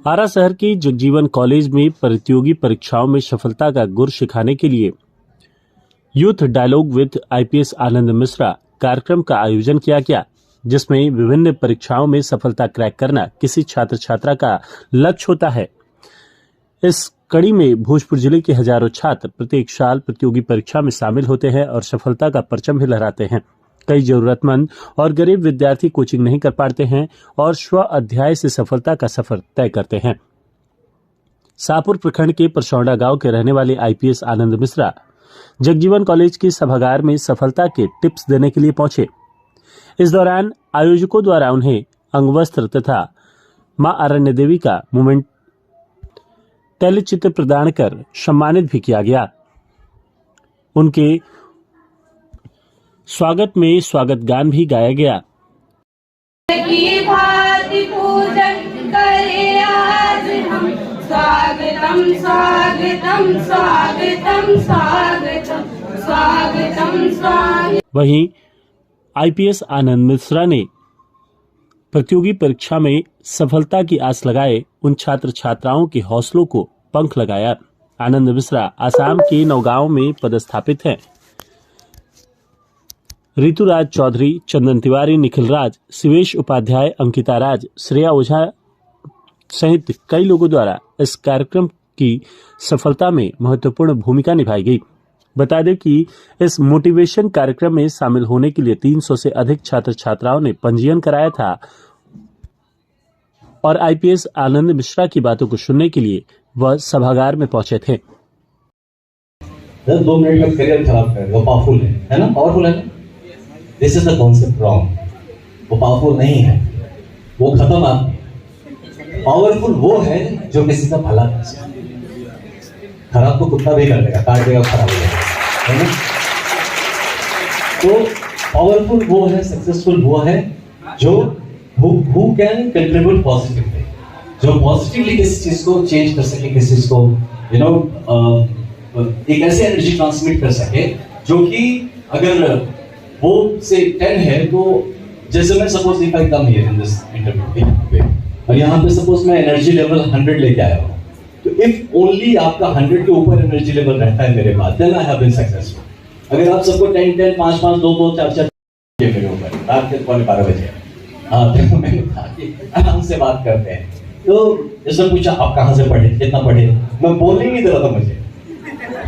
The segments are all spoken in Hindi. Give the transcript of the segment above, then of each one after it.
आरा शहर की जगजीवन कॉलेज में प्रतियोगी परीक्षाओं में सफलता का गुर सिखाने के लिए यूथ डायलॉग विद आईपीएस आनंद मिश्रा कार्यक्रम का आयोजन किया गया, जिसमें विभिन्न परीक्षाओं में सफलता क्रैक करना किसी छात्र छात्रा का लक्ष्य होता है। इस कड़ी में भोजपुर जिले के हजारों छात्र प्रत्येक साल प्रतियोगी परीक्षा में शामिल होते हैं और सफलता का परचम भी लहराते हैं। कई जरूरतमंद और गरीब विद्यार्थी कोचिंग नहीं कर पाते हैं और स्व अध्याय से सफलता का सफर तय करते हैं। शाहपुर प्रखंड के परसौंडा गांव के रहने वाले आईपीएस आनंद मिश्रा जगजीवन कॉलेज के सभागार में सफलता के टिप्स देने के लिए पहुंचे। इस दौरान आयोजकों द्वारा उन्हें अंगवस्त्र तथा मां अरण्य देवी का मोमेंट तैलचित्र प्रदान कर सम्मानित भी किया गया। उनके स्वागत में स्वागत गान भी गाया गया। स्वागतम स्वागतम स्वागतम स्वागतम स्वागतम स्वागतम। वहीं आईपीएस आनंद मिश्रा ने प्रतियोगी परीक्षा में सफलता की आस लगाए उन छात्र छात्राओं के हौसलों को पंख लगाया। आनंद मिश्रा आसाम के नौगांव में पदस्थापित हैं। ऋतुराज चौधरी, चंदन तिवारी, निखिल राज, शिवेश उपाध्याय, अंकिता राज, श्रेया ओझा सहित कई लोगों द्वारा इस कार्यक्रम की सफलता में महत्वपूर्ण भूमिका निभाई गई। बता दें कि इस मोटिवेशन कार्यक्रम में शामिल होने के लिए 300 से अधिक छात्र छात्राओं ने पंजीयन कराया था और आईपीएस आनंद मिश्रा की बातों को सुनने के लिए वह सभागार में पहुंचे थे। 2 मिनट में करियर खराब कर, वो पावरफुल है ना? पावरफुल है। This is the concept wrong. वो पावरफुल नहीं है, वो खत्म आदमी। पावरफुल वो है जो किसी का भला कर सके। खराब तो कुत्ता भी कर देगा, काट देगा, खराब हो जाएगा, है ना? तो पावरफुल वो है, सक्सेसफुल वो है जो who can contribute positively, जो पॉजिटिवली किसी चीज को चेंज कर सके, किसी चीज को एक ऐसी एनर्जी ट्रांसमिट कर सके जो कि अगर वो से 10 है तो जैसे मैं suppose if I come here in this interview और यहाँ पे सपोज मैं एनर्जी लेवल 100 लेके आया हूँ, तो इफ ओनली आपका 100 के ऊपर एनर्जी लेवल रहता है मेरे पास, then I have been successful. अगर आप सबको 10 5 5 2 2 4 4 मेरे ऊपर रात के 12 बजे, हाँ, तो मैंने कहा कि आराम से बात करते हैं। तो जैसे पूछा आप कहाँ से पढ़े, कितना पढ़े, मैं बोल ही नहीं दे रहा था मुझे।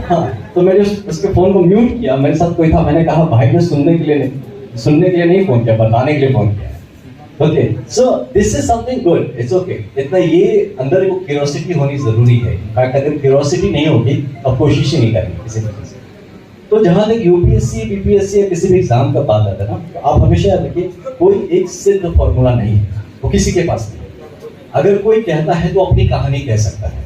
हाँ, तो मैंने उसके फोन को म्यूट किया। मेरे साथ कोई था, मैंने कहा भाई ने सुनने के लिए नहीं फोन किया, बताने के लिए फोन किया। Okay, so this is something good, it's okay. इतना ये अंदर वो क्यूरियोसिटी होनी जरूरी है। इनफैक्ट अगर क्यूरियोसिटी नहीं होगी तो कोशिश ही नहीं करनी किसी तरह से। तो जहां तक यूपीएससी, बीपीएससी या किसी भी एग्जाम का बात आता है ना, तो आप हमेशा याद रखिए कोई एक सिद्ध फॉर्मूला नहीं है, वो किसी के पास नहीं। अगर कोई कहता है तो अपनी कहानी कह सकता है,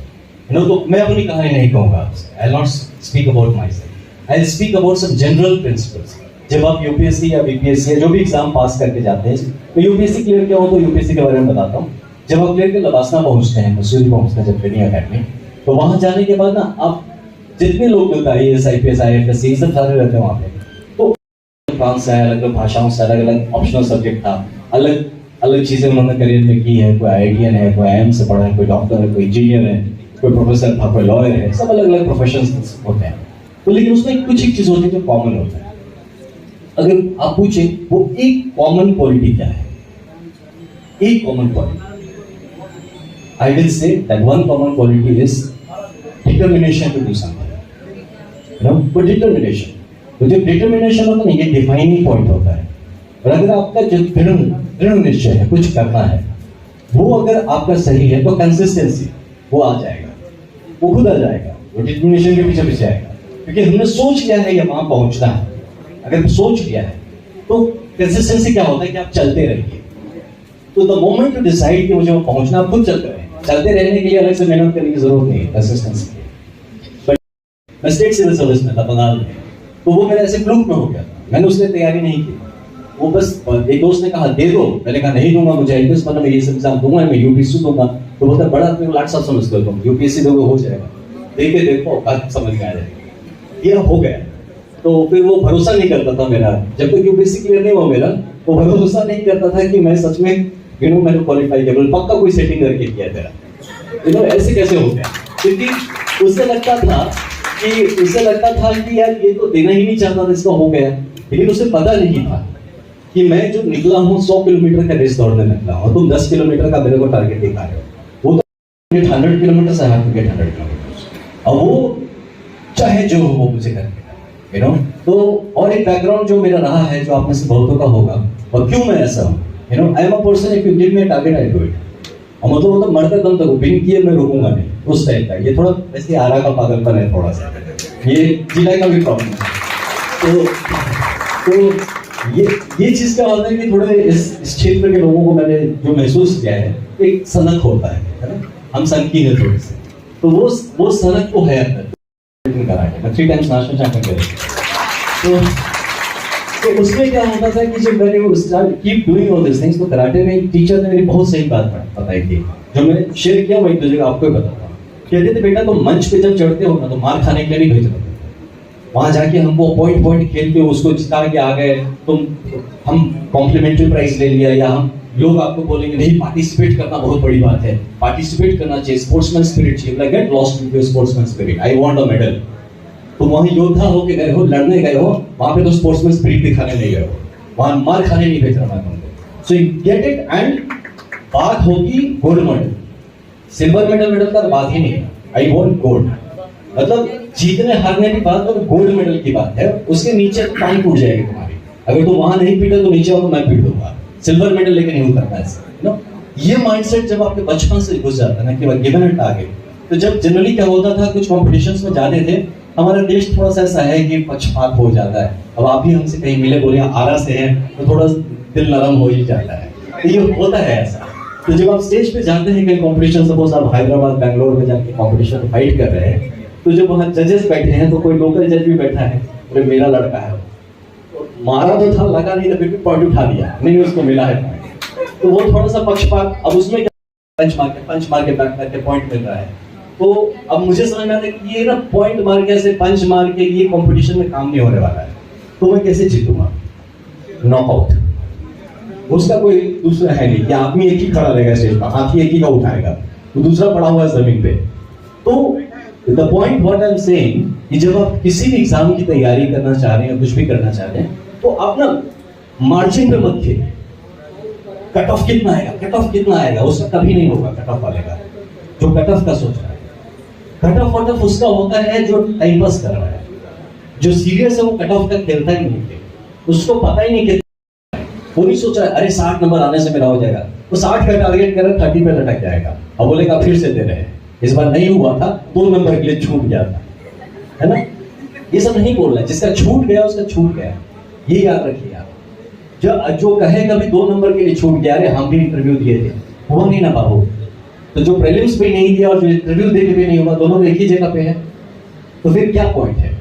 तो मैं अपनी कहानी नहीं कहूंगा आपसे। I will not speak about myself, I will speak about some general principles. जब आप यूपीएससी या बीपीएससी या जो भी एग्जाम पास करके जाते हैं, तो यूपीएससी क्लियर किया हो तो यूपीएससी के बारे में बताता हूँ। जब आप क्लियर कर लबासना पहुंचते हैं, मसूरी पहुंचते हैं जब ट्रेनिंग अकेडमी, तो वहां जाने के बाद ना आप जितने लोग होता है आईएएस, आईपीएस, आईएफएस, ये सब सारे रहते हैं वहाँ पे। तो फ्रांस से अलग अलग भाषाओं से अलग अलग ऑप्शनल सब्जेक्ट था, अलग अलग चीजें उन्होंने करियर में की है। कोई आईआईटीएन है, कोई आईएम से पढ़ा है, कोई डॉक्टर है, कोई इंजीनियर है, कोई प्रोफेसर था, कोई लॉयर है, सब अलग अलग प्रोफेशंस होते हैं। तो लेकिन उसमें कुछ एक चीज होती है जो कॉमन होता है। अगर आप पूछे वो एक कॉमन क्वालिटी क्या है, एक common quality, I will say that one common quality is determination to do something. वो डिटर्मिनेशन, तो जो डिटर्मिनेशन होता है ना, ये डिफाइनिंग पॉइंट होता है। और अगर आपका जो दृढ़ निश्चय है कुछ करना है, वो अगर आपका सही है तो कंसिस्टेंसी वो आ जाएगा, वो खुद आ जाएगा, वो डिटर्मिनेशन के पीछे पीछे आएगा। क्योंकि हमने सोच लिया है ये वहां पहुंचना है। अगर सोच लिया है तो कंसिस्टेंसी क्या होता है कि आप चलते रहिए। तो द मोमेंट टू डिसाइड कि मुझे वो पहुंचना, आप खुद चलते रहे। चलते रहने के लिए अलग से मेहनत करने की जरूरत नहीं है, कंसिस्टेंसी के लिए। मैं स्टेट सिविल सर्विस में था बंगाल में, तो वो मेरा ऐसे फ्लूक में हो गया था, मैंने उसने तैयारी नहीं की। वो बस एक दोस्त ने कहा दे दो, मैंने कहा नहीं दूंगा, मुझे आईपीएस मतलब मैं ये सब एग्जाम दूंगा, मैं यूपीएससी दूंगा। तो बोलता बड़ा अपने को लाट साहब समझ लो, यूपीएससी दोगे हो जाएगा, देखे देखो बात समझ में आ जाएगा। ये हो गया। तो फिर वो भरोसा नहीं करता था मेरा, जब तक यूपीएससी क्लियर नहीं हुआ मेरा, वो भरोसा नहीं करता था कि मैं सच में मैंने क्वालिफाई किया, पक्का कोई सेटिंग करके किया तेरा। ऐसे कैसे हो गया? क्योंकि उसे लगता था कि यार ये तो देना ही नहीं चाहता था, इसका हो गया। लेकिन उसे पता नहीं था कि मैं जो निकला हूँ 100 किलोमीटर का रेस दौड़ने निकला हूँ, तुम 10 किलोमीटर का मेरे को टारगेट दिखा रहे हो। वो तो 100 किलोमीटर से हाथ गेट 100 किलोमीटर, और वो चाहे जो हो वो मुझे करके तो और एक बैकग्राउंड जो मेरा रहा है, जो आप में से बहुतों का होगा, और क्यों मैं ऐसा हूँ, I am a person, if you give me a target I do it. और मतलब मरते दम तक बिन किए मैं रुकूंगा नहीं, उस टाइप का। ये थोड़ा वैसे आरा का पागलपन है थोड़ा सा, ये जिला का भी प्रॉब्लम है। तो ये चीज क्या होता है कि थोड़े इस क्षेत्र के लोगों को मैंने जो महसूस किया है, एक सनक होता है ना, हम सनकी है थोड़े से, तो वो सनक तो है अंदर। कराटे मैं 3 टाइम्स नेशनल चैंपियन गया। तो उसमें क्या होता था कि जब मैंने start keep doing all this things, तो कराटे में एक टीचर ने मेरी बहुत सही बात बताई थी, जो मैं शेयर किया वही दूसरे आपको ही बताऊंगा। कहते थे बेटा तुम मंच पे जब चढ़ते हो ना, तो मार खाने के लिए नहीं भेज रहे, वहां जाके हमको पॉइंट खेल के उसको जिता के आ गए, हम कॉम्प्लीमेंट्री प्राइज ले लिया, या हम लोग आपको बोलेंगे नहीं, पार्टिसिपेट करना बहुत बड़ी बात है, पार्टिसिपेट करना चाहिए, स्पोर्ट्समैन स्पिरिट चाहिए। Like get lost with your sportsman spirit, I want a medal. तो वहां योद्धा होके गए हो, लड़ने गए हो, वहां पे तो स्पोर्ट्समैन स्पिरिट दिखाने नहीं गए हो, वहां मार खाने नहीं भेज रहा मैं तुमको। So you get it. And बात होगी गोल्ड मेडल, सिल्वर मेडल का बात ही नहीं, आई वांट गोल्ड। मतलब जीतने हारने की बात और गोल्ड मेडल की बात है, उसके नीचे टांग टूट जाएगी तुम्हारी। अगर तुम वहां नहीं पीटे तो नीचे हो तो मैं पीट दूंगा, सिल्वर मेडल लेके नहीं उतरना है। ये माइंडसेट जब आपके बचपन से घुस जाता है ना कि गिवन इट आगे, तो जब जनरली क्या होता था, कुछ कॉम्पिटिशन्स में जाते थे, हमारा देश थोड़ा सा ऐसा है कि पक्षपात हो जाता है। अब आप भी हमसे कहीं मिले, बोले आरा से हैं, तो थोड़ा दिल नरम हो ही जाता है, तो ये होता है ऐसा। तो जब आप स्टेज पे जाते हैं कहीं कॉम्पिटिशन, सपोज आप हैदराबाद बैंगलोर में जाके कॉम्पिटिशन फाइट कर रहे हैं, तो जब वहाँ जजेस बैठे हैं, तो कोई लोकल जज भी बैठा है, अरे मेरा लड़का है, मारा तो था, लगा नहीं था, फिर भी पॉइंट उठा दिया, नहीं उसको मिला है पॉइंट। तो वो थोड़ा सा पक्षपात। अब उसमें पंच मार के बैक करके पॉइंट मिल रहा है, तो अब मुझे समझ में आता है कि ये ना पॉइंट मार के ऐसे पंच मार के ये कंपटीशन में काम नहीं होने वाला है, तो मैं कैसे जीतूंगा नॉकआउट। उसका कोई दूसरा है नहीं कि आदमी एक ही खड़ा रहेगा स्टेज पर, हाथी एक ही का उठाएगा, तो दूसरा पड़ा हुआ है जमीन पे। तो the point what I am saying कि जब आप किसी भी एग्जाम की तैयारी करना चाह रहे हैं, कुछ भी करना चाह रहे हैं, तो आप ना मार्जिन पे मत खेलें। कट ऑफ कितना आएगा उसका कभी नहीं होगा कट ऑफ वाले का, जो कट ऑफ का सोच रहा है। कट ऑफ उसका होता है जो टाइम पास कर रहा है, जो सीरियस है वो कट ऑफ का खेलता ही नहीं है, उसको पता ही नहीं कि वो नहीं सोच रहा है अरे 60 नंबर आने से मेरा हो जाएगा, वो 60 का टारगेट कर रहा है, 30 पे लटक जाएगा। अब बोलेगा फिर से दे रहे हैं, इस बार नहीं हुआ था, 2 नंबर के लिए छूट गया था, है ना। ये सब नहीं बोल रहा है, जिसका छूट गया उसका छूट गया, ये याद रखिए आप। जो कहे कभी 2 नंबर के लिए छूट गया, अरे हम भी इंटरव्यू दिए थे, हुआ नहीं ना बाबू। तो जो प्रीलिम्स भी नहीं दिया और जो इंटरव्यू देके भी नहीं हुआ, दोनों एक ही जगह पे है, तो फिर क्या पॉइंट है।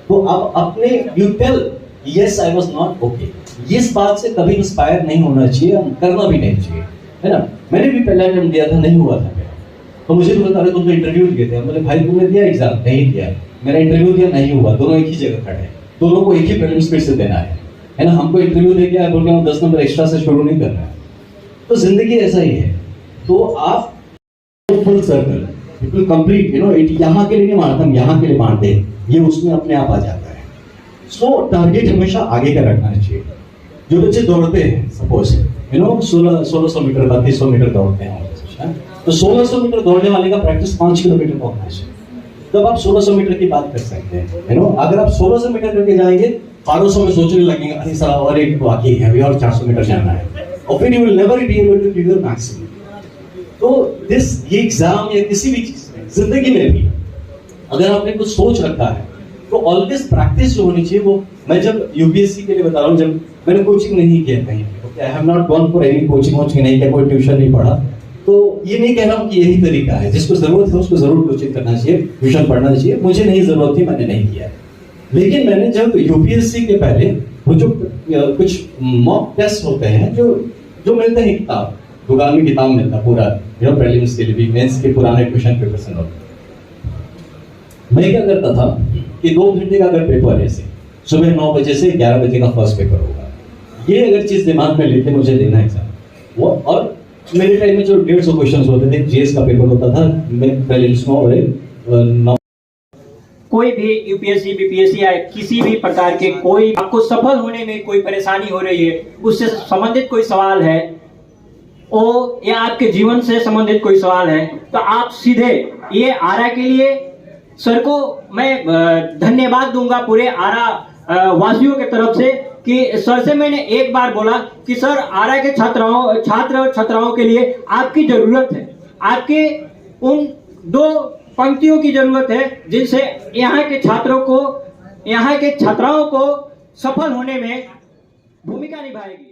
तो आप अपने you tell yes I was not okay, इस बात से कभी इंस्पायर नहीं होना चाहिए, करना भी नहीं चाहिए, है ना। मैंने भी पहला अटेम्प्ट दिया था, नहीं हुआ था मेरा, तो मुझे तो बता रहे तुम तो इंटरव्यू दिए थे, बोले भाई तुमने दिया एग्जाम, नहीं दिया, मेरा इंटरव्यू दिया, नहीं हुआ, दोनों एक ही जगह खड़े हैं, दोनों को एक ही प्रीलिम्स फिर से देना है ना। हमको इंटरव्यू दे के बोल के हम 10 नंबर एक्स्ट्रा से शुरू नहीं कर रहे हैं, तो जिंदगी ऐसा ही है। तो आप फुल सर्कल बिल्कुल कंप्लीट, यहाँ के लिए नहीं मारता, हम यहाँ के लिए मारते हैं, ये उसमें अपने आप आ जाता है। सो टारगेट हमेशा आगे का रखना चाहिए। जो बच्चे दौड़ते हैं, सपोज 1600 मीटर 3200 मीटर दौड़ते हैं, तो 1600 मीटर दौड़ने वाले का प्रैक्टिस 5 किलोमीटर का होना चाहिए, तब आप 1600 मीटर की बात कर सकते हैं। अगर आप 1600 मीटर करके जाएंगे, 1200 में सोचने लगेंगे अरे साला और एक बाकी है, अभी और 400 मीटर जाना है, और फिर you will never be able to give your maximum. तो ये एग्जाम या किसी भी चीज में, जिंदगी में भी अगर आपने कुछ सोच रखा है, तो ऑलवेज प्रैक्टिस जो होनी चाहिए वो। मैं जब यूपीएससी के लिए बता रहा हूँ, जब मैंने कोचिंग नहीं किया कहीं पे, I have not gone for any coaching नहीं किया, कोई ट्यूशन नहीं पढ़ा, तो ये नहीं कह रहा हूँ कि यही तरीका है, जिसको जरूरत है उसको जरूर कोचिंग करना चाहिए, ट्यूशन पढ़ना चाहिए। मुझे नहीं जरूरत थी, मैंने नहीं किया। लेकिन मैंने जब यूपीएससी के पहले वो जो कुछ मॉक टेस्ट होते हैं, जो मिलते हैं किताब, दुकान में किताब मिलता पूरा, प्रीलिम्स के लिए भी, मेंस के पुराने क्वेश्चन पेपर से नोट। मैं क्या करता था कि 2 घंटे का अगर पेपर है, सुबह 9 बजे से 11 बजे का फर्स्ट पेपर होगा, ये अगर चीज दिमाग में लेके मुझे देना एग्जाम, वो और मेरे टाइम में जो 150 क्वेश्चंस होते थे, जेएस का पेपर होता था, मैं प्रीलिम्स में और कोई भी यूपीएससी बीपीएससी या किसी भी प्रकार के कोई आपको सफल होने में कोई परेशानी हो रही है, उससे संबंधित कोई सवाल है ओ या आपके जीवन से संबंधित कोई सवाल है, तो आप सीधे ये आरा के लिए सर को मैं धन्यवाद दूंगा पूरे आरा वासियों के तरफ से कि सर से मैंने एक बार बोला कि सर आरा के छात्र और छात्राओं के लिए आपकी जरूरत है, आपके उन 2 पंक्तियों की जरूरत है जिनसे यहाँ के छात्रों को, यहाँ के छात्राओं को सफल होने में भूमिका निभाएगी।